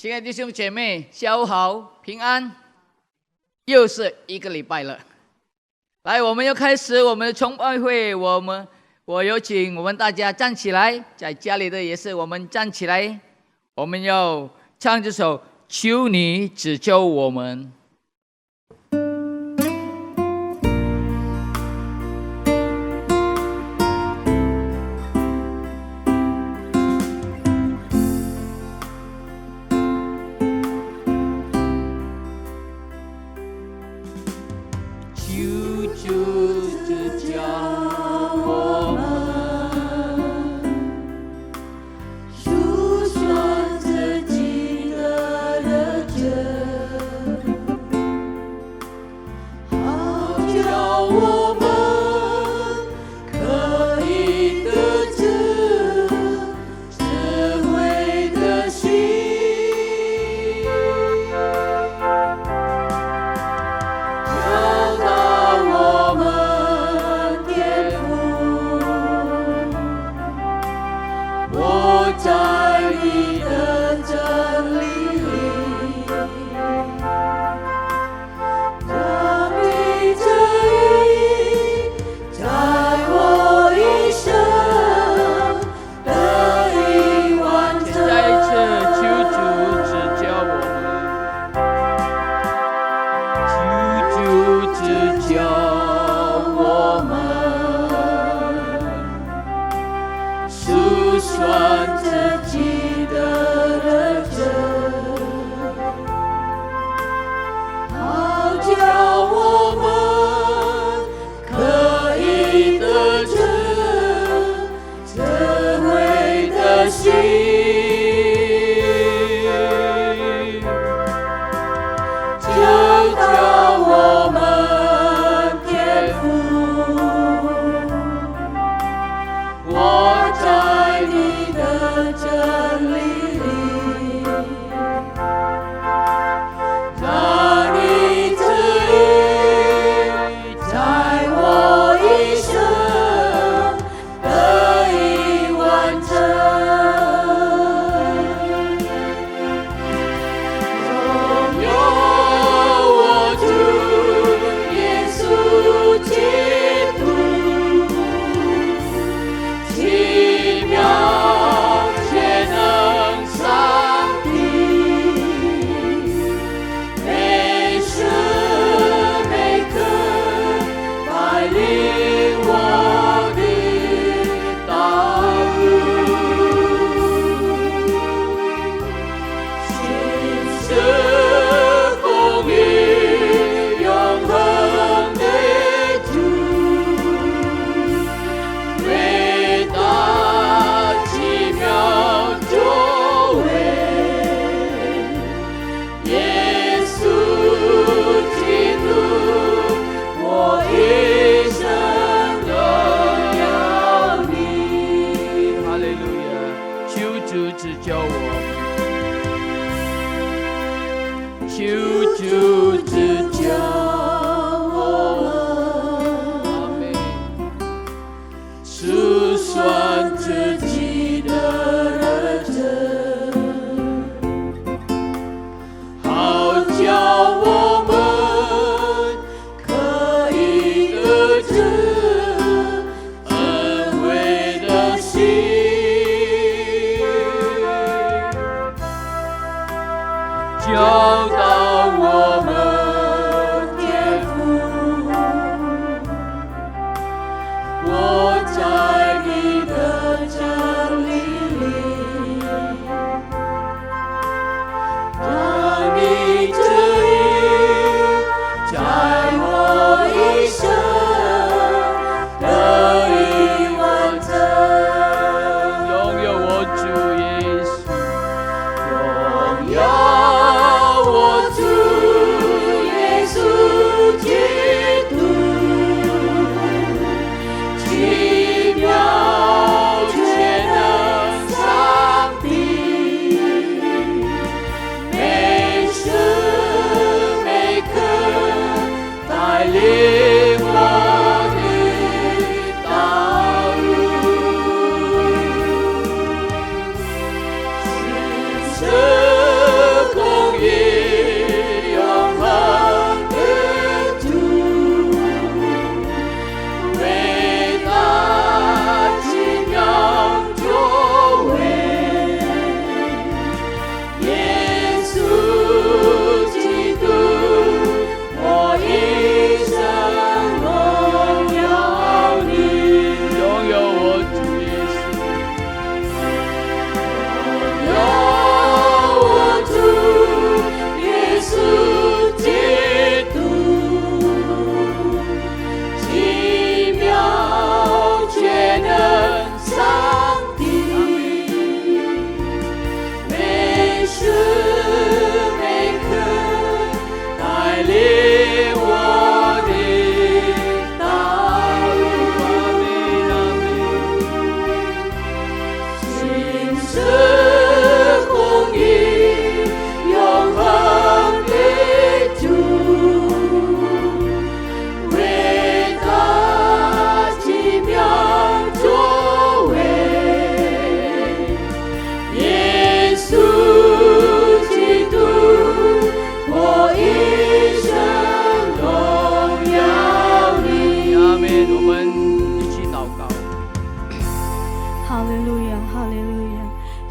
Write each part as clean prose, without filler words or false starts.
亲爱的弟兄姐妹，下午好，平安！又是一个礼拜了，来，我们要开始我们的崇拜会。我有请我们大家站起来，在家里的也是，我们站起来，我们要唱这首《求你指救我们》。这一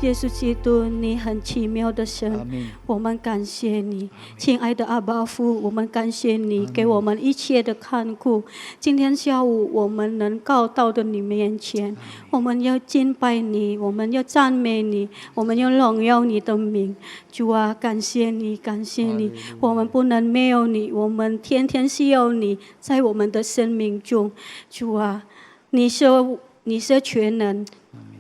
耶稣基督，你很奇妙的神，我们感谢你，亲爱的阿爸父，我们感谢你给我们一切的看顾。今天下午我们能告到的你面前，我们要敬拜你，我们要赞美你，我们要荣耀你的名。主啊，感谢你，感谢你，我们不能没有你，我们天天需要你在我们的生命中。主啊，你是全能，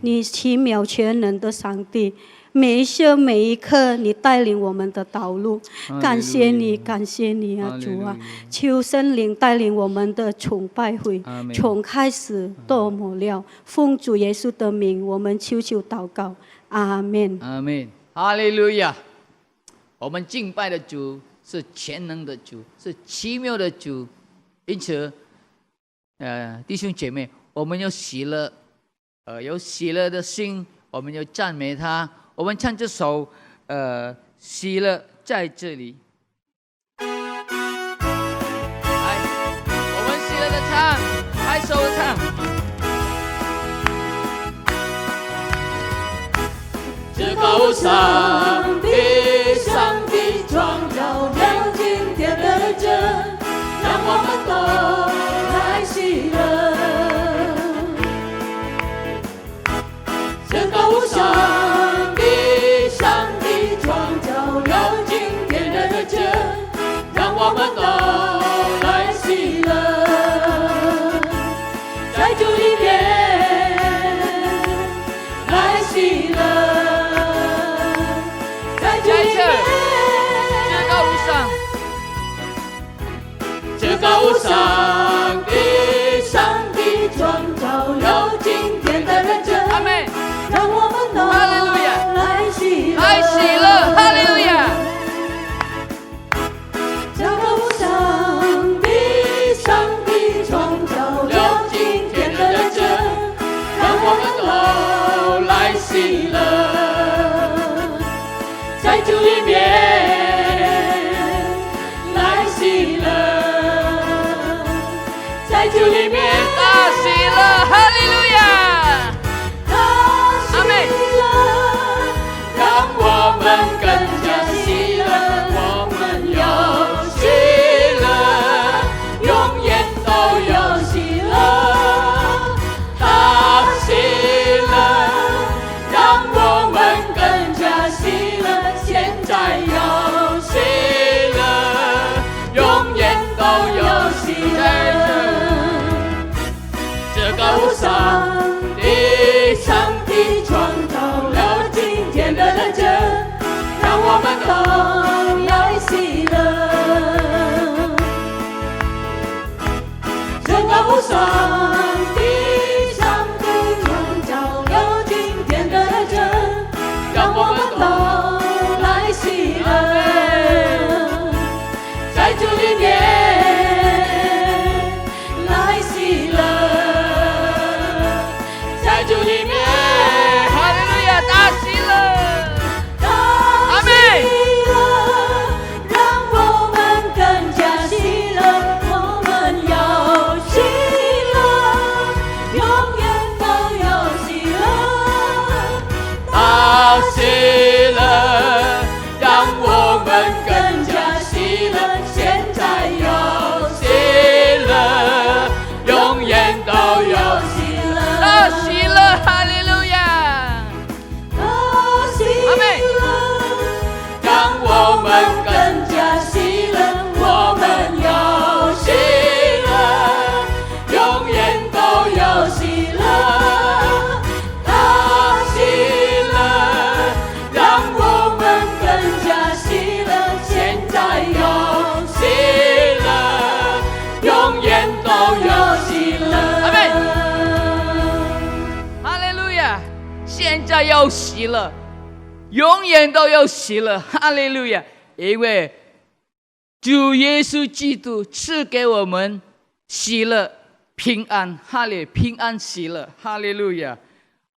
你奇妙全能的上帝，每一时每一刻你带领我们的道路，感谢你，感谢你啊，主啊！求圣灵带领我们的崇拜会，从开始到末了，奉主耶稣的名，我们求祷告，阿门，阿门，哈利路亚！我们敬拜的主是全能的主，是奇妙的主，因此，弟兄姐妹，我们有喜乐。有喜乐的心，我们就赞美他。我们唱这首喜乐在这里。来，我们喜乐的唱，拍手的唱。至高上帝，上帝创造了今天的真，让我们都来喜乐。上帝，上帝创造了今天的真，让我们都来喜乐，在主里面来喜乐，在主里面。至高上帝，上帝创造了今天的真。阿们。让我们都来喜乐，来喜乐，哈利路亚！至高上帝，上帝创造了今天的真，让我们都来喜乐，在主里面来喜乐，在主里面大喜乐，哈利路亚！我们更加喜乐，我们有喜乐，永远都有喜乐。他喜乐，让我们更加喜乐，现在有喜乐，永远都有喜乐。这高上帝，上帝创造了今天的真，让我们都来喜乐。这高上帝，上帝创造了今天的真，让我们都来喜乐，在主里面来喜乐，在主里面。大喜乐，阿们。让我们更加喜乐，我们有喜乐，永远都有喜乐。大喜乐，让我们更加喜乐，现在有喜乐，永远都有喜乐。大喜乐，哈利路亚！让我们更加喜乐，我们有喜乐，永远都有喜乐。他喜乐，让我们更加喜乐，现在有喜乐，永远都有喜乐。阿们，哈利路亚！现在有喜乐。永远都有喜乐，哈利路亚！因为主耶稣基督赐给我们喜乐、平安，哈利平安喜乐，哈利路亚！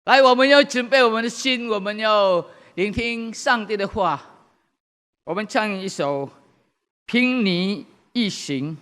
来，我们要准备我们的心，我们要聆听上帝的话。我们唱一首《凭你一行》。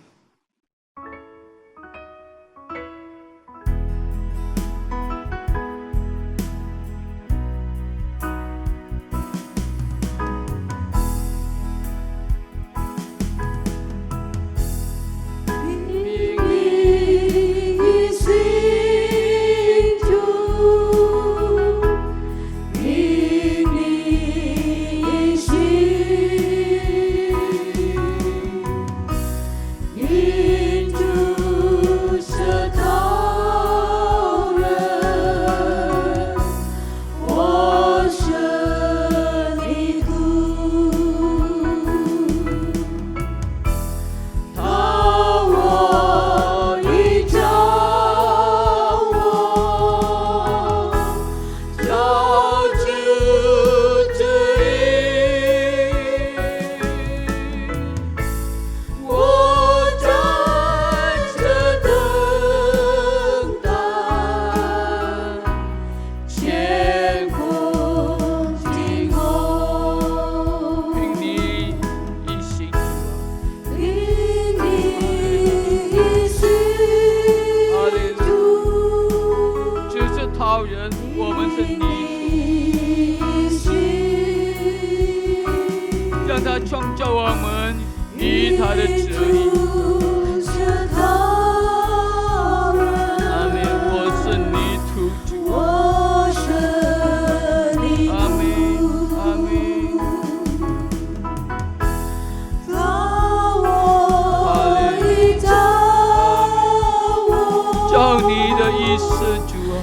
是主啊，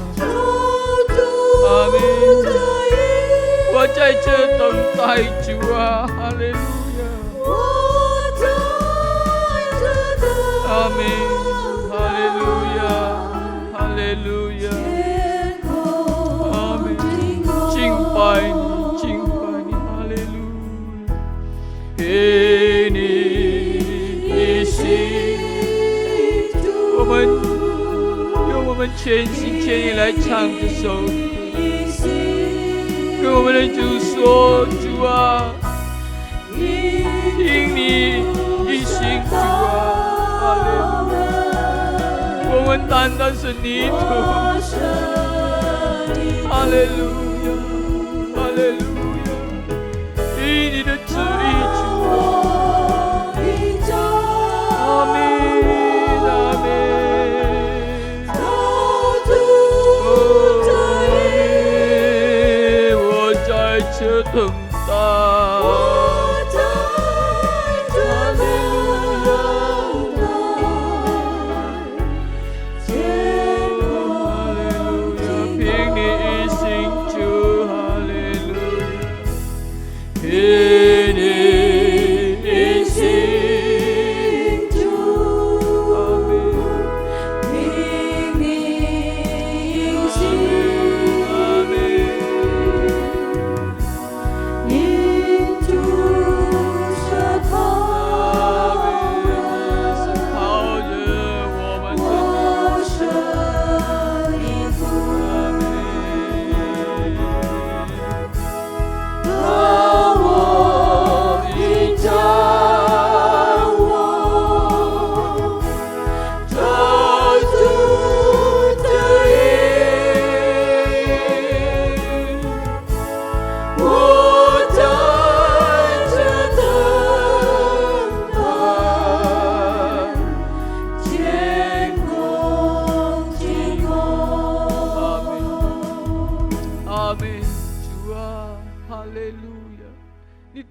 阿门。我在这等待主啊，哈利路亚，阿门，哈利路亚，哈利路亚，阿门。敬拜你，敬拜你，哈利路亚，给你一心。我们用我们全心全意来唱这首歌，跟我们的主说：主啊，因你一心，主啊，哈利路亚，我们单单是泥土，哈利路亚，哈利路亚，以你的旨意，主啊，阿门。这等待，哈利路亚，哈利路亚，凭你一心主，哈利路亚，凭你一心主，阿门，凭你一心，阿门。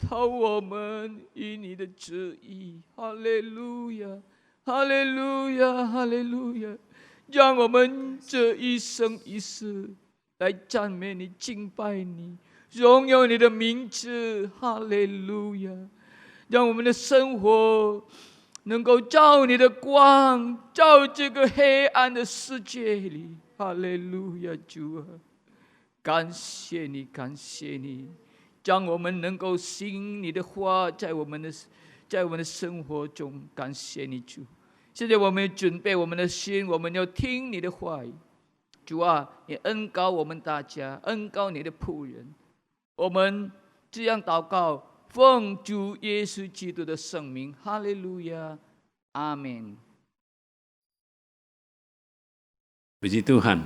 讨我们以你的旨意，哈利路亚，哈利路亚，哈利路亚，让我们这一生一世来赞美你、敬拜你、荣耀你的名字，哈利路亚，让我们的生活能够照你的光，照这个黑暗的世界里，哈利路亚，主啊，感谢你，感谢你。让我们能够行你的话，在我们的生活中，感谢你主。现在我们准备我们的心，我们要听你的话语。主啊，你恩膏我们大家，恩膏你的仆人。我们这样祷告，奉主耶稣基督的圣名，哈利路亚，阿门。Puji Tuhan.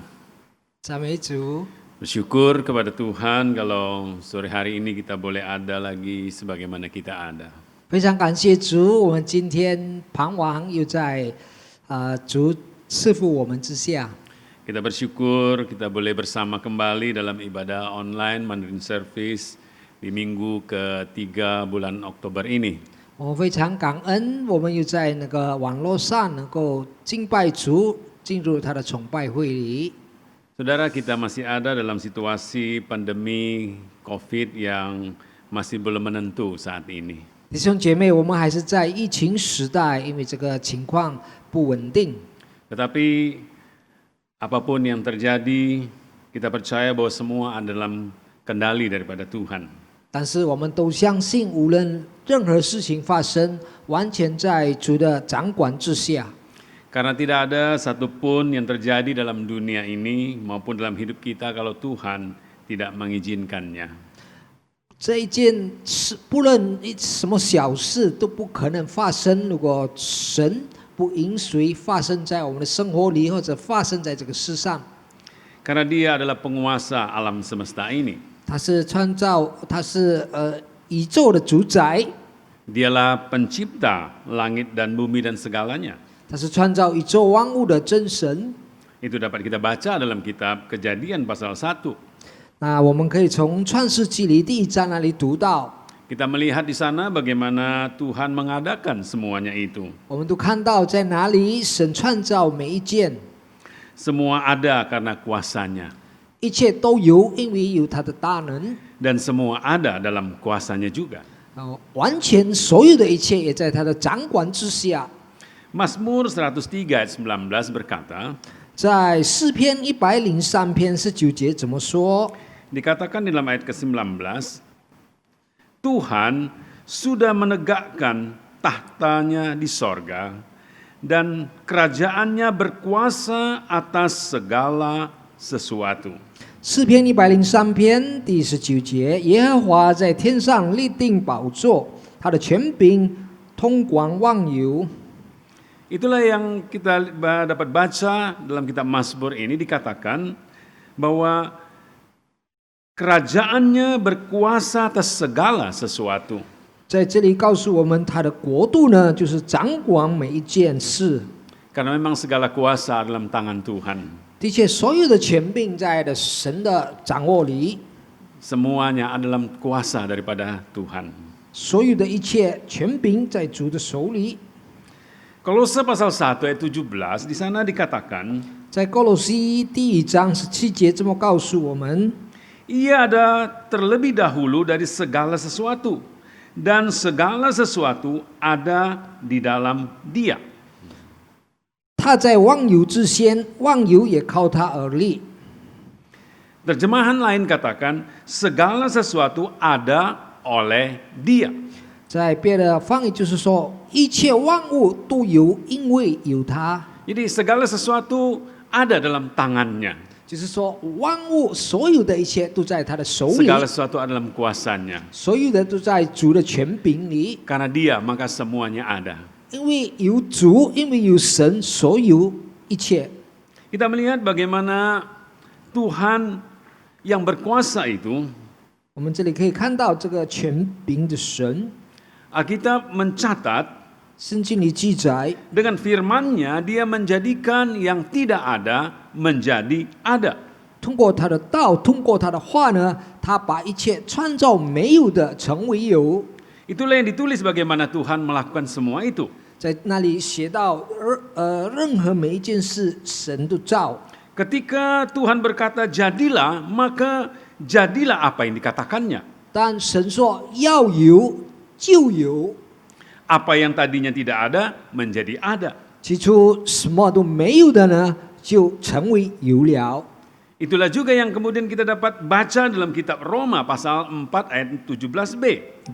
赞美主。Bersyukur kepada Tuhan kalau sore hari ini kita boleh ada lagi sebagaimana kita ada. 非常感谢主，我们今天傍晚又在主赐福我们之下。Kita bersyukur kita boleh bersama kembali dalam ibadah online Mandarin Service di minggu ketiga bulan Oktober ini. 我们非常感恩，我们又在那个网络上能够敬拜主，进入他的崇拜会里。Saudara, kita masih ada dalam situasi pandemi COVID yang masih belum menentu saat ini. 弟兄姐妹，我们还是在疫情时代，因为这个情况不稳定。Tetapi apapun yang terjadi, kita percaya bahwa semua ada dalam kendali daripada Tuhan. 但是我们都相信，无论任何事情发生，完全在主的掌管之下。Karena tidak ada satupun yang terjadi dalam dunia ini maupun dalam hidup kita kalau Tuhan tidak mengizinkannya. 这一件事，不论什么小事都不可能发生，如果神不允许发生在我们的生活里，或者发生在这个世上。Karena Dia adalah penguasa alam semesta ini. 他是创造，他是宇宙的主宰。Dialah pencipta langit dan bumi dan segalanya. 他是创造宇宙万物的真神。Itu dapat kita baca dalam kitab Kejadian pasal 1. 那我们可以从创世纪里第1章那里读到。Kita melihat di sana bagaimana Tuhan mengadakan semuanya itu. 我们都看到在哪里神创造每一件。Semua ada karena kuasanya. 一切都有，因为有他的大能。 Dan semua ada dalam kuasanya juga. 完全所有的一切也在他的掌管之下。 Mazmur 103 ayat 19 berkata, 在诗篇103篇19节怎么说？ dikatakan dalam ayat ke-19, Tuhan sudah menegakkan tahtanya di sorga dan kerajaannya berkuasa atas segala sesuatu. 诗篇103篇第19节，耶和华在天上立定宝座，他的权柄通广万有。 Itulah yang kita dapat baca dalam kitab Mazmur ini, dikatakan bahwa kerajaannya berkuasa atas segala sesuatu. 在这里告诉我们，他的国度呢，就是掌管每一件事。 Karena memang segala kuasa dalam tangan Tuhan. 的确，所有的权柄在的神的掌握里， Semuanya adalah kuasa daripada Tuhan. 所有的一切权柄在主的手里。 Kolose pasal 1 ayat 17, di sana dikatakan, 在哥罗西第1章17节这么告诉我们， Ia ada terlebih dahulu dari segala sesuatu, dan segala sesuatu ada di dalam Dia. 他在万有之先，万有也靠他而立。 Terjemahan lain katakan, segala sesuatu ada oleh Dia. 在别的翻译就是说，一切万物都有，因为有他。 Jadi segala sesuatu ada dalam tangannya. 就是说，万物所有的一切都在他的手里， Segala sesuatu ada dalam kuasanya. 所有的都在主的权柄里。 Karena Dia, maka semuanya ada. 因为有主，因为有神，所有一切。 Kita melihat bagaimana Tuhan yang berkuasa itu, 我们这里可以看到这个权柄的神， Alkitab mencatat 圣经里记载， dengan firman-Nya Dia menjadikan yang tidak ada menjadi ada. 通过他的道，通过他的话呢，他把一切创造没有的成为有。 Itulah yang ditulis bagaimana Tuhan melakukan semua itu. 在那里写到，任何每一件事，神都造。 Ketika Tuhan berkata jadilah, maka jadilah apa yang dikatakannya. 但神说要有就有， Apa yang tadinya tidak ada menjadi ada. 起初什么都没有的呢，就成为有了。 Itulah juga yang kemudian kita dapat baca dalam kitab Roma pasal 4 ayat 17b.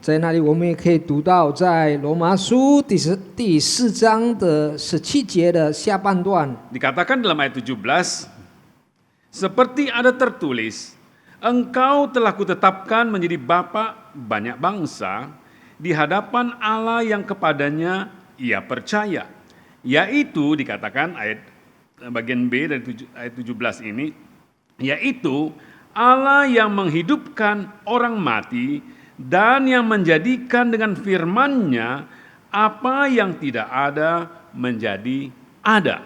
在那里我们也可以读到，在罗马书第4章的17节的下半段， Dikatakan dalam ayat 17, seperti ada tertulis, engkau telah kutetapkan menjadi bapa banyak bangsa di hadapan Allah yang kepadanya ia percaya. Yaitu dikatakan ayat bagian B dari ayat 17 ini, yaitu Allah yang menghidupkan orang mati dan yang menjadikan dengan firman-Nya apa yang tidak ada menjadi ada.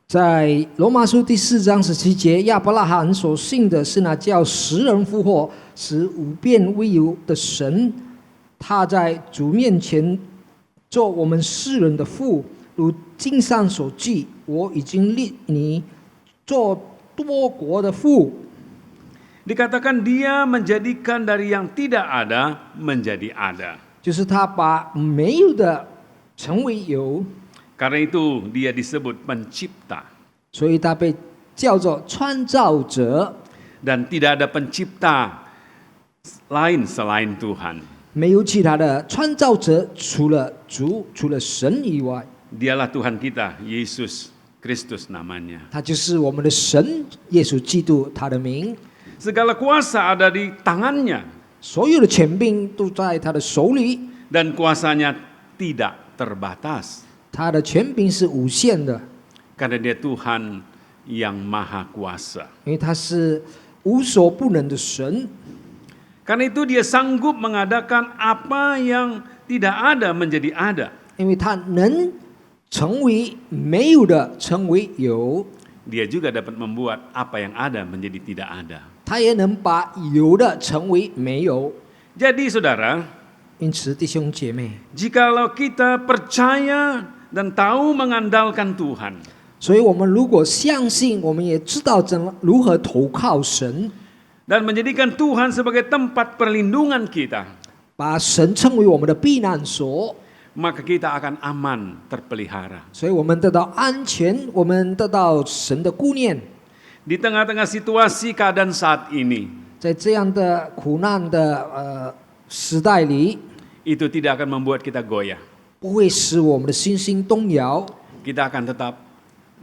在罗马书第4章17节，亚伯拉罕所信的是那叫死人复活、使无变为有的神，他在主面前做我们世人的父，如经上所记，我已经立你做多国的父。 Dikatakan Dia menjadikan dari yang tidak ada menjadi ada. 就是他把没有的成为有， Karena itu Dia disebut pencipta. 所以他被叫做创造者。 Dan tidak ada pencipta lain selain Tuhan. 没有其他的创造者，除了主，除了神以外， Dialah Tuhan kita, Yesus Kristus namanya. 他就是我们的神，耶稣基督，他的名。 Segala kuasa ada di tangannya. 所有的权柄都在他的手里， Dan kuasanya tidak terbatas. 他的权柄是无限的， Karena Dia Tuhan yang maha kuasa. 因为他是无所不能的神。 Karena itu Dia sanggup mengadakan apa yang tidak ada menjadi ada. 因为他能成为没有的成为有， Dia juga dapat membuat apa yang ada menjadi tidak ada. 他也能把有的成为没有。 Jadi saudara, 因此，弟兄姐妹， jikalau kita percaya dan tahu mengandalkan Tuhan, 所以我们如果相信，我们也知道如何投靠神， dan menjadikan Tuhan sebagai tempat perlindungan kita, 把神称为我们的避难所， maka kita akan aman terpelihara. 所以我们得到安全，我们得到神的顾念。 Di tengah-tengah situasi keadaan saat ini, 在这样的苦难的时代里， itu tidak akan membuat kita goyah. 不会使我们的信心动摇， Kita akan tetap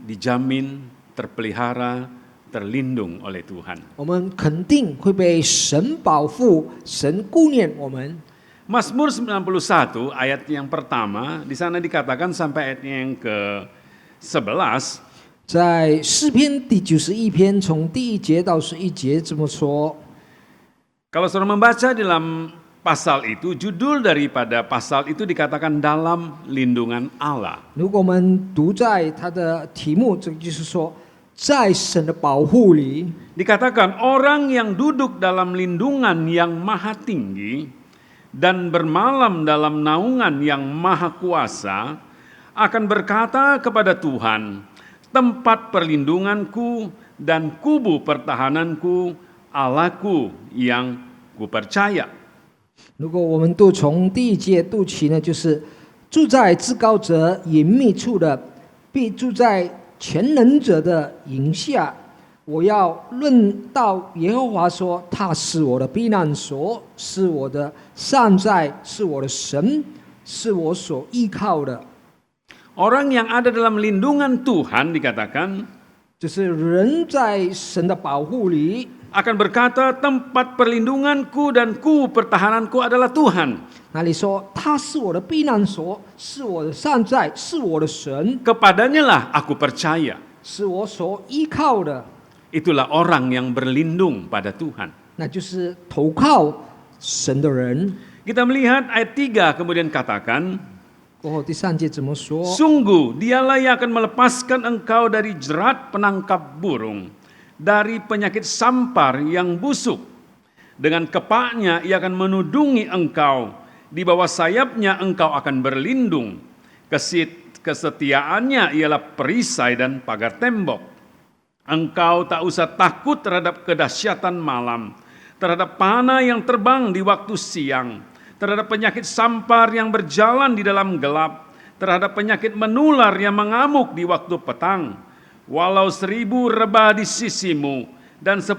dijamin, terpelihara, terlindung oleh Tuhan. 我们肯定会被神保护，神顾念我们。 Mazmur 91 ayat yang pertama, di sana dikatakan sampai ayat yang ke-11, 在诗篇第91篇从第1节到11节这么说。 kalau saudara membaca dalam pasal itu, judul daripada pasal itu dikatakan dalam lindungan Allah. 如果我们读在它的题目，这就是说，在神的保护里， Dikatakan orang yang duduk dalam lindungan yang maha tinggi dan bermalam dalam naungan yang maha kuasa akan berkata kepada Tuhan, tempat perlindunganku dan kubu pertahananku, Allahku yang kupercaya. 如果我们读从第1节读起呢，就是住在至高者隐秘处的，必住在全能者的营下。我要论到耶和华说，他是我的避难所，是我的善哉，是我的神，是我所依靠的。 Orang yang ada dalam lindungan Tuhan dikatakan 就是人在神的保护里， akan berkata tempat perlindunganku dan kubu pertahananku adalah Tuhan. 那里说他是我的避难所，是我的善哉，是我的神， Kepadanya lah aku percaya. 是我所依靠的。 Itulah orang yang berlindung pada Tuhan. 那就是投靠神的人。 Kita melihat ayat 3 kemudian katakan, 过后第3节怎么说？ sungguh dialah yang akan melepaskan engkau dari jerat penangkap burung, dari penyakit sampar yang busuk. Dengan kepaknya ia akan menudungi engkau, di bawah sayapnya engkau akan berlindung. Kesetiaannya ialah perisai dan pagar tembok. Engkau tak usah takut terhadap kedahsyatan malam, terhadap panah yang terbang di waktu siang, terhadap penyakit sampar yang berjalan di dalam gelap, terhadap penyakit menular yang mengamuk di waktu petang. Walau 1000 rebah di sisimu dan 10.000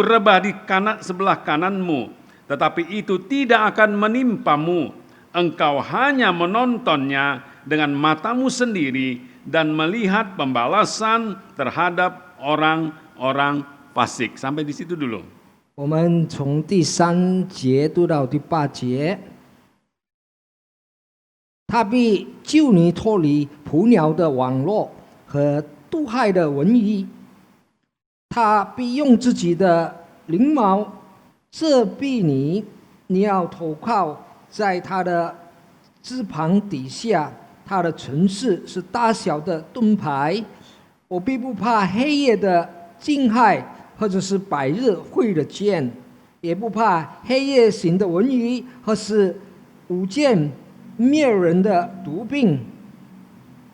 rebah di sebelah kananmu, tetapi itu tidak akan menimpamu. Engkau hanya menontonnya dengan matamu sendiri dan melihat pembalasan terhadap orang-orang fasik. Sampai di situ dulu. 我们从第3节读到第8节，他必救你脱离捕鸟的网络和毒害的蚊蝇，他必用自己的翎毛遮蔽你，你要投靠在他的翅膀底下，他的城市是大小的盾牌。我必不怕黑夜的惊骇，或者是百日会的箭，也不怕黑夜行的蚊蝇，或是午间灭人的毒病。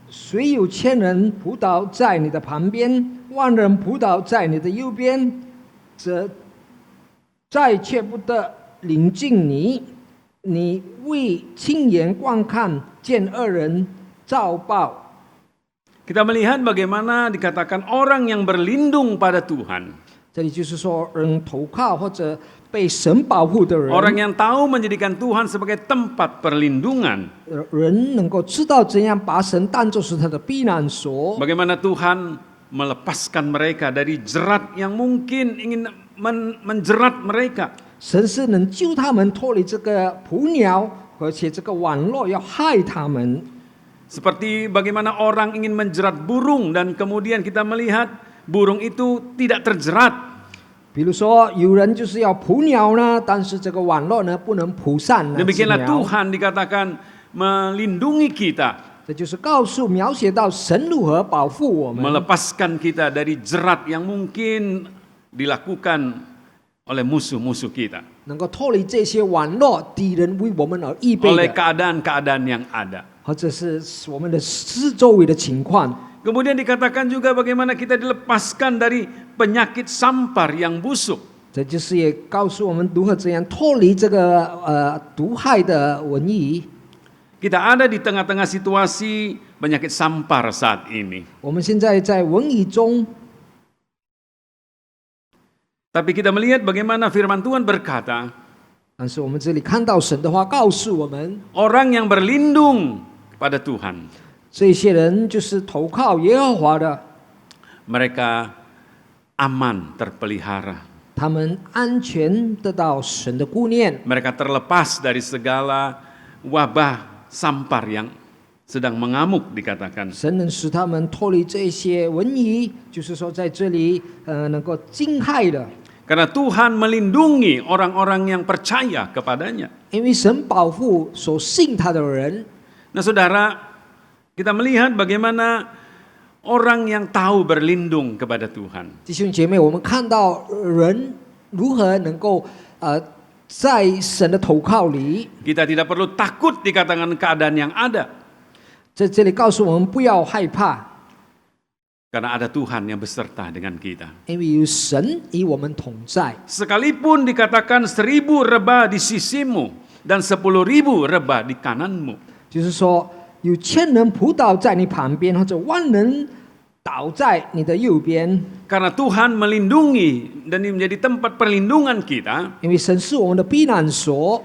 虽有1000人扑倒在你的旁边，10000人扑倒在你的右边，则再却不得临近你。你未亲眼观看，见恶人遭报。 Kita melihat bagaimana dikatakan orang yang berlindung pada Tuhan. 这里就是说，人投靠或者被神保护的人， Orang yang tahu menjadikan Tuhan sebagai tempat perlindungan. 人能够知道怎样把神当作是他的避难所。 Bagaimana Tuhan melepaskan mereka dari jerat yang mungkin ingin menjerat mereka. 神是能救他们脱离这个捕鸟，而且这个网络要害他们。 Seperti bagaimana orang ingin menjerat burung dan kemudian kita melihat burung itu tidak terjerat. 比如说，有人就是要捕鸟呢，但是这个网络呢不能捕上那只 Demikianlah 鸟。 Tuhan dikatakan melindungi kita, 这就是描写到神如何保护我们， melepaskan kita dari jerat yang mungkin dilakukan oleh musuh-musuh kita, 能够脱离这些网络敌人为我们而预备 oleh 的， keadaan-keadaan yang ada. 或者是我们的四周围的情况。Kemudian dikatakan juga bagaimana kita dilepaskan dari penyakit sampar yang busuk. 这就是也告诉我们如何怎样脱离这个毒害的瘟疫。 Kita ada di tengah-tengah situasi penyakit sampar saat ini. 我们现在在瘟疫中， Tapi kita melihat bagaimana firman Tuhan berkata, 但是我们这里看到神的话告诉我们， orang yang berlindung pada Tuhan, 这些人就是投靠耶和华的， mereka aman terpelihara. 他们安全得到神的顾念， Mereka terlepas dari segala wabah sampar yang sedang mengamuk dikatakan. 神能使他们脱离这些瘟疫，就是说在这里能够惊骇的， Karena Tuhan melindungi orang-orang yang percaya kepadanya. 因为神保护所信他的人。 Nah saudara, kita melihat bagaimana orang yang tahu berlindung kepada Tuhan. 弟兄姐妹，我们看到人如何能够在神的投靠里， Kita tidak perlu takut dikatakan keadaan yang ada. 在这里告诉我们不要害怕， Karena ada Tuhan yang beserta dengan kita. 因为有神与我们同在。 Sekalipun dikatakan 1000 rebah di sisimu dan 10.000 rebah di kananmu. 就是说，有千人扑倒在你旁边，或者万人倒在你的右边， Karena Tuhan melindungi dan ini menjadi tempat perlindungan kita, 因为神是我们的避难所。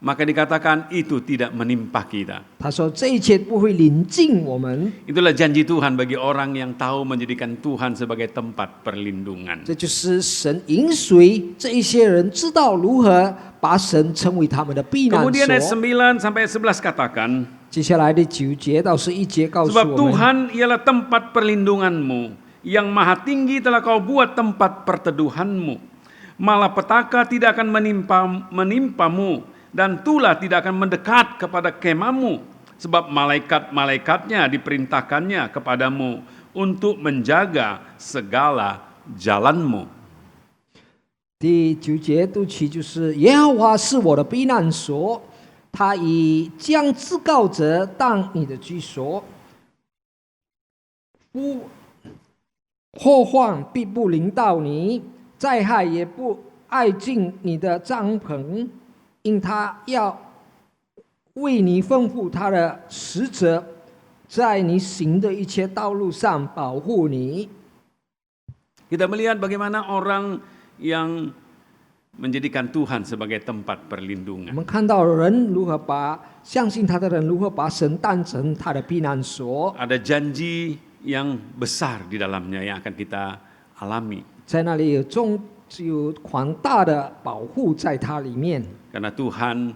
maka dikatakan itu tidak menimpa kita. 他说这一切不会临近我们， Itulah janji Tuhan bagi orang yang tahu menjadikan Tuhan sebagai tempat perlindungan. 这就是神允许这一些人知道如何把神称为他们的避难 Kemudian ayat 所。 9 sampai 11 katakan, 接下来的9节到11节告诉 sebab 我们， Tuhan ialah tempat perlindunganmu, yang maha tinggi telah kau buat tempat perteduhanmu. Malapetaka tidak akan menimpamu, dan tulah tidak akan mendekat kepada kemahmu, sebab malaikat-malaikatnya diperintahkannya kepadamu untuk menjaga segala jalanmu. 第9节读起就是耶和华是我的避难所，他已将至高者当你的居所，祸患必不临到你，灾害也不挨近你的帐篷，因他要为你吩咐他的使者，在你行的一切道路上保护你。 Kita melihat bagaimana orang yang menjadikan Tuhan sebagai tempat 我 perlindungan. 们看到人如何把相信他的人如何把神当成他的避难所， Ada janji yang besar di dalamnya yang akan kita alami. 在那里有广大的保护在它里面， Karena Tuhan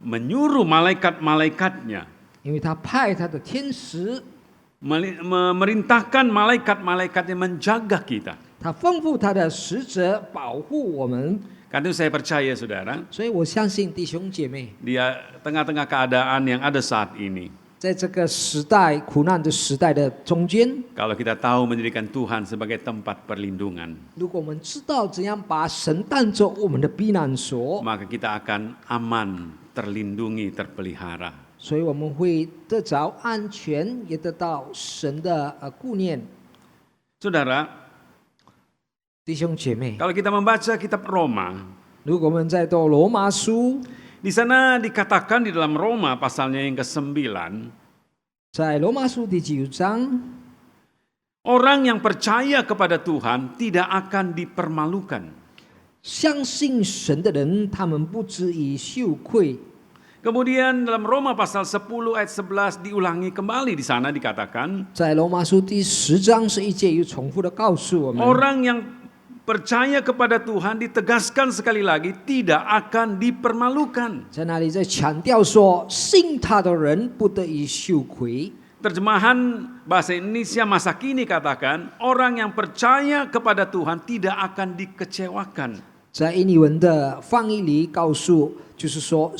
menyuruh malaikat-malaikatnya, 因为他派他的天使， memerintahkan malaikat-malaikatnya menjaga kita. 他吩咐他的使者保护我们。 Karena itu saya percaya saudara, 所以我相信弟兄姐妹， di tengah-tengah keadaan yang ada saat ini, 在这个时代苦难的时代的中间， kalau kita tahu menjadikan Tuhan sebagai tempat perlindungan, 如果我们知道怎样把神当作我们的避难所， maka kita akan aman, terlindungi, terpelihara. 所以我们会得着安全，也得到神的顾念。 Saudara, 弟兄姐妹， kalau kita membaca kitab Roma, 如果我们在读罗马书， di sana dikatakan di dalam Roma pasalnya yang ke-9, 在罗马书第9章， orang yang percaya kepada Tuhan tidak akan dipermalukan. 相信神的人，他们不至于羞愧。 Kemudian dalam Roma pasal 10 ayat 11 diulangi kembali di sana dikatakan, 在罗马书第10章11节又重复的告诉我们， orang yang percaya kepada Tuhan ditegaskan sekali lagi tidak akan dipermalukan. 在那里在强调说，信他的人不得以羞愧。 Terjemahan bahasa Indonesia masa kini katakan, orang yang percaya kepada Tuhan tidak akan dikecewakan. 在印尼文的翻译里告诉，就是说，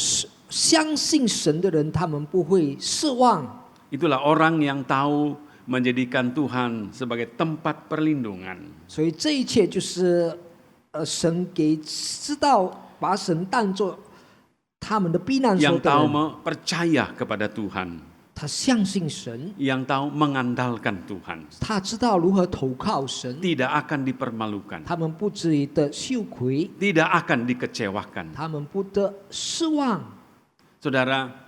相信神的人，他们不会失望。 Itulah orang yang tahu menjadikan Tuhan sebagai tempat perlindungan. 所以这一切就是神给知道把神当作他们的避难所 Yang 的 tahu 人， percaya kepada Tuhan. 他相信神， yang tahu mengandalkan Tuhan, 他知道如何投靠神， tidak akan dipermalukan, 他们不至于的羞愧， tidak akan dikecewakan. 他们不得失望。 Saudara,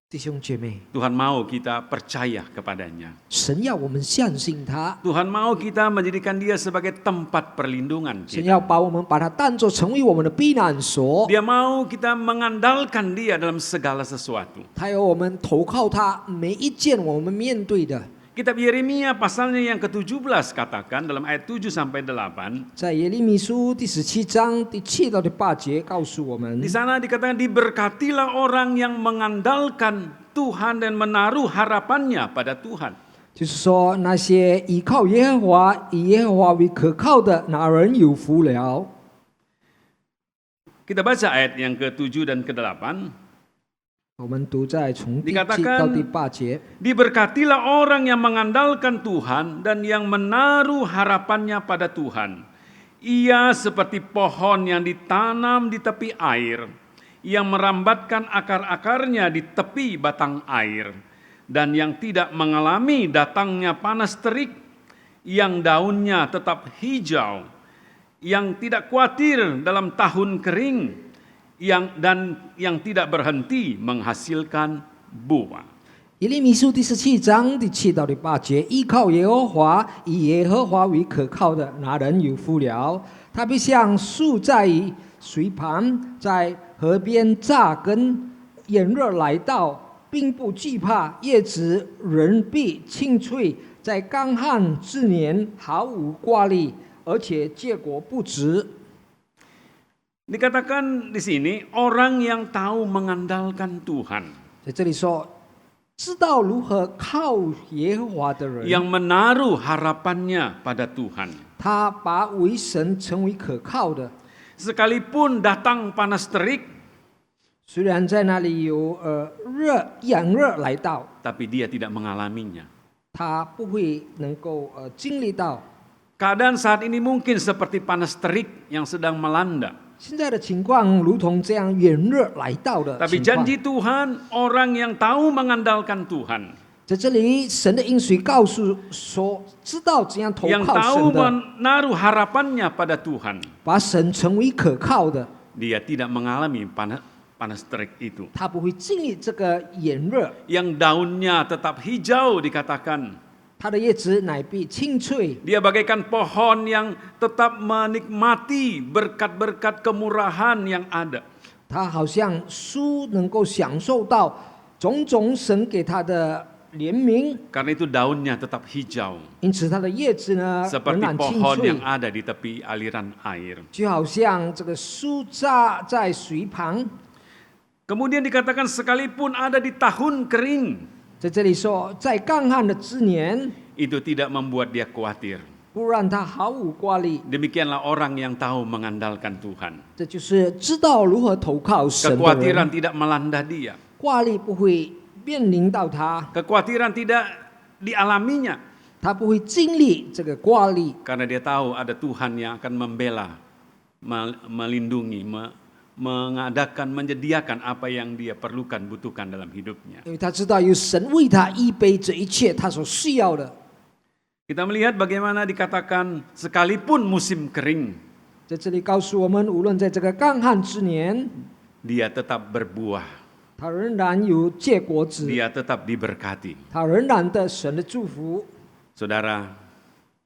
弟兄姐妹， Tuhan mau kita percaya kepadanya. 神要我们相信他， Tuhan mau kita menjadikan dia sebagai tempat perlindungan 神 kita. 要把我们把它当作成为我们的避难所， Dia mau kita mengandalkan dia dalam segala sesuatu. 他要我们投靠他每一件我们面对的。 Kitab Yeremia pasalnya yang ke-17 katakan dalam ayat 7 sampai 8. 在耶利米书第17章第7到第8节告诉我们 Di，sana dikatakan diberkatilah orang yang mengandalkan Tuhan dan menaruh harapannya pada Tuhan. 就是说那些依靠耶和华、以耶和华为可靠的，那人有福了。 Kita baca ayat yang ke-7 dan ke-8. 我们读在从第7 Dikatakan, 到第8节， Diberkatilah orang yang mengandalkan Tuhan dan yang menaruh harapannya pada Tuhan. Ia seperti pohon yang ditanam di tepi air, yang merambatkan akar-akarnya di tepi batang air, dan yang tidak mengalami datangnya panas terik, yang daunnya tetap hijau, yang tidak khawatir dalam tahun kering, yang tidak berhenti menghasilkan buah. 耶利米书第17章第7到第8节，依靠耶和华、以耶和华为可靠的，那人有福了。他必像树在水旁，在河边扎根，炎热来到，并不惧怕；叶子仍必青翠，在干旱之年毫无挂虑，而且结果不止。 Dikatakan di sini orang yang tahu mengandalkan Tuhan, 在这里说，知道如何靠耶和华的人， yang menaruh harapannya pada Tuhan. 他把为神成为可靠的。 Sekalipun datang panas terik, 虽然在那里有炎热来到， tapi dia tidak mengalaminya. 他不会能够经历到。 Keadaan saat ini mungkin seperti panas terik yang sedang melanda. 现在的情况如同这样炎热来到的 Tapi 情况。 janji Tuhan, orang yang tahu mengandalkan Tuhan, 在这里，神的应许告诉说，知道怎样投 yang 靠 tahu 神的， menaruh harapannya pada Tuhan, 把神成为可靠的， dia tidak mengalami panas terik itu. 他不会经历这个炎热， Yang daunnya tetap hijau dikatakan. 他的叶子乃必青翠。 Dia bagaikan pohon yang tetap menikmati berkat-berkat kemurahan yang ada. 他好像树能够享受到种种神给他的怜悯， Karena itu daunnya tetap hijau. 因此它的叶子呢仍 Seperti 然青 pohon 翠 yang，ada di tepi aliran air. 就好像这个树扎在水旁。 Kemudian dikatakan sekalipun ada di tahun kering, 在这里说，在干旱的之年， itu tidak membuat dia khawatir. 不让他毫无挂虑。 Demikianlah orang yang tahu mengandalkan Tuhan. 这就是知道如何投靠神的 Kekhawatiran 人， tidak melanda dia. 挂虑不会面临到他， Kekhawatiran tidak dialaminya. 他不会经历这个挂虑， Karena dia tahu ada Tuhan yang akan membela, melindungi, mengadakan, menyediakan apa yang dia perlukan, butuhkan dalam hidupnya. 因为他知道有神为他预备这一切他所需要的。 Kita melihat bagaimana dikatakan sekalipun musim kering, 在这里告诉我们，无论在这个干旱之年， dia tetap berbuah, 他仍然有结果子， dia tetap diberkati. 他仍然得神的祝福。 Saudara,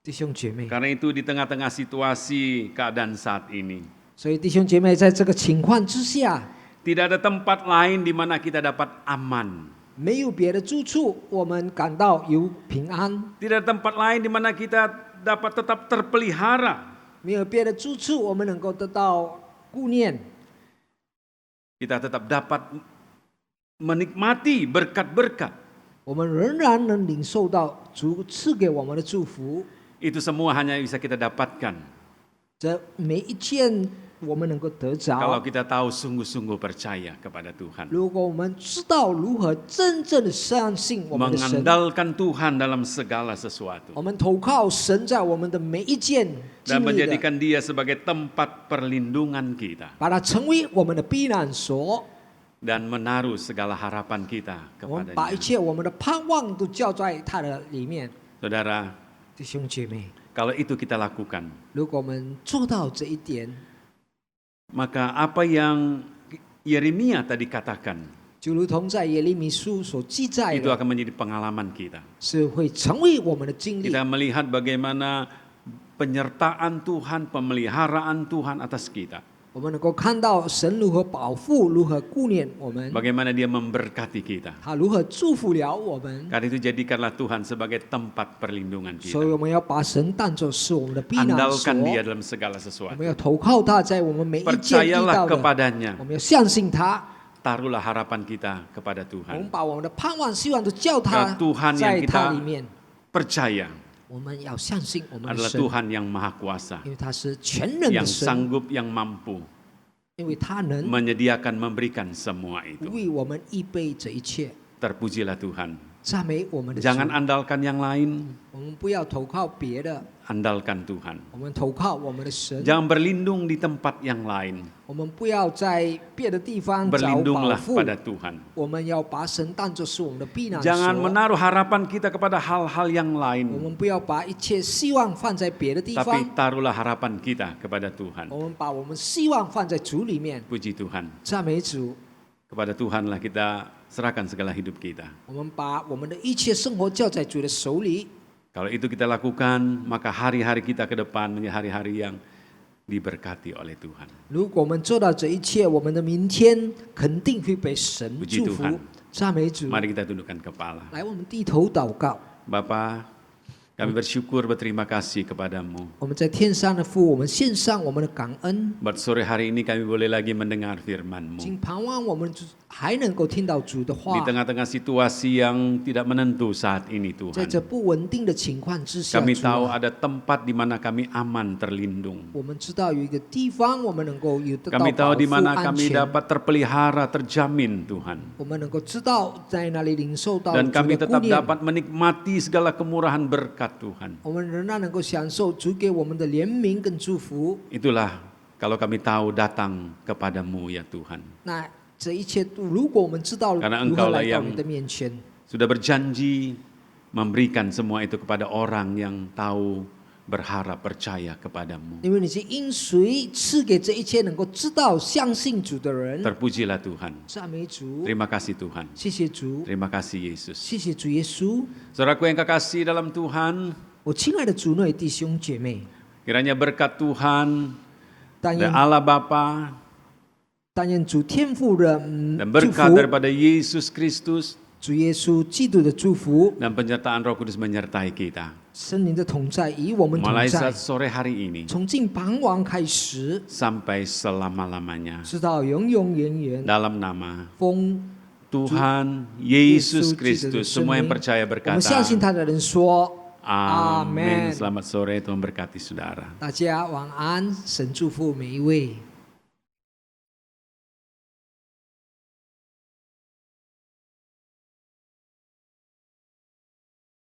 弟兄姐妹， karena itu di tengah-tengah situasi keadaan saat ini, 所以弟兄姐妹，在这个情况之下， tidak ada tempat lain di mana kita dapat aman. 没有别的住处，我们感到有平安； Tidak ada tempat lain di mana kita dapat tetap terpelihara. 没有别的住处，我们能够得到顾念。 Kita tetap dapat menikmati berkat-berkat. 我们仍然能领受到主赐给我们的祝福。 Itu semua hanya bisa kita dapatkan 这每一件我们能够得 kalau 着。 kita tahu sungguh-sungguh percaya kepada Tuhan. 如果我们知道如何真正的相信我们的神， Mengandalkan Tuhan dalam segala sesuatu. 我们投靠神在我们的每一件 Dan 经历的， menjadikan dia sebagai tempat perlindungan kita. 把它成为我们的避难所。dan menaruh segala harapan kita 我们把一 kepadanya. 切我们的盼望都交在他的里面。 Saudara, 弟兄姐妹， kalau itu kita lakukan, 如果我们做到这一点， maka apa yang Yeremia tadi katakan, 就如同在耶利米书所记载 itu 的， akan menjadi pengalaman kita. 是会成为我们的经历。 Kita melihat bagaimana penyertaan Tuhan, pemeliharaan Tuhan atas kita. 我们能够看到神如何保护，如何顾念我们， Bagaimana dia memberkati kita. 他如何祝福了我们。 Karena itu jadikanlah Tuhan sebagai tempat perlindungan 所以 kita. 我们要把神当作是我们的避难所， Andalkan dia dalam segala 我 sesuatu. 们要投靠他，在我们每一件遇 Percayalah 到的， kepadanya. 我们要相信他。 Taruhlah harapan kita kepada 我们 Tuhan. 把我们的盼望、希望都叫他 Tuhan 在 yang 他 kita 里面。 percaya 我们要相信我们的 adalah 神， Tuhan yang maha kuasa, 因为他是全能的 yang 神， sanggup, yang mampu 因为他能 menyediakan, memberikan semua itu. 为我们预备这一切。 Terpujilah Tuhan. 赞美我们的主， Jangan andalkan yang lain, 我们不要投靠别的， andalkan Tuhan. 我们投靠我们的神。 Jangan berlindung di tempat yang lain, 我们不要在别的地方找保 berlindunglah 护， pada Tuhan. 我们要把神当作是我们的避难 Jangan 所。 menaruh harapan kita kepada hal-hal yang 我 lain, 们不要把一切希望放在别的地 tapi 方， taruhlah harapan kita kepada Tuhan. 我们把我们希望放在主里面。 Puji Tuhan. 赞美主， Kepada Tuhanlah kita serahkan segala hidup kita. 我们把我们的一切生活交在主的手里。 Kalau itu kita lakukan, maka hari-hari kita ke depan menjadi hari-hari yang diberkati oleh Tuhan. 如果我们做到这一切，我们的明天肯定会被神 Puji 祝福 Tuhan.。赞美主， Mari kita tundukkan kepala. 来，我们低头祷告。 Bapa, kami bersyukur, berterima kasih kepadamu. 我们在天上的父，我们献上我们的感恩， Buat sore hari ini kami boleh lagi mendengar firman-Mu. 请盼望我们还能够听到主的 Di 话。 tengah-tengah situasi yang tidak menentu saat ini 在 Tuhan. 这不稳定的情况之下， Kami 主 tahu 啊 ada tempat di mana kami aman terlindung. 我们知道有一个地方，我们能够有得到 Kami 保 tahu di 护 mana 安 kami 全。 dapat terpelihara, terjamin Tuhan. 我们能够知道在哪里领受到 Dan 主 kami 的顾 tetap 念， dapat menikmati segala kemurahan berkat Tuhan. 我们仍然能够享受主给我们的怜悯跟祝福。 Itulah kalau kami tahu datang kepadamu ya Tuhan. 那这一切，如果我们知道 Karena 如何 Engkau lah 来到 yang 你的面前， Sudah berjanji memberikan semua itu kepada orang yang tahu, berharap, percaya kepadamu. 因为你是因谁赐给这一切能够知道、相信主的人。 Terpujilah Tuhan. 赞美主， Terima kasih Tuhan. 谢谢主， Terima kasih Yesus. 谢谢主耶稣。 Saudaraku yang kekasih dalam Tuhan, 我亲爱的主内弟兄姐妹， kiranya berkat Tuhan 但 dan 愿 Allah Bapa 但愿主天父的 dan 祝 berkat 福， daripada Yesus Kristus 主耶稣基督的祝福， dan penyertaan Roh Kudus menyertai kita. 圣灵的同在与我们同 Mulai 在 saat，sore hari ini 从近傍晚开始， sampai selama-lamanya. 直到永永远远。 Dalam nama 奉 Tuhan 耶 Yesus 稣基督的 Kristus, 圣 semua yang 名， percaya 我们相信 berkata, 他的人说 Amin. Amin. Selamat sore, Tuhan berkati saudara. 大家晚安，神祝福每一位。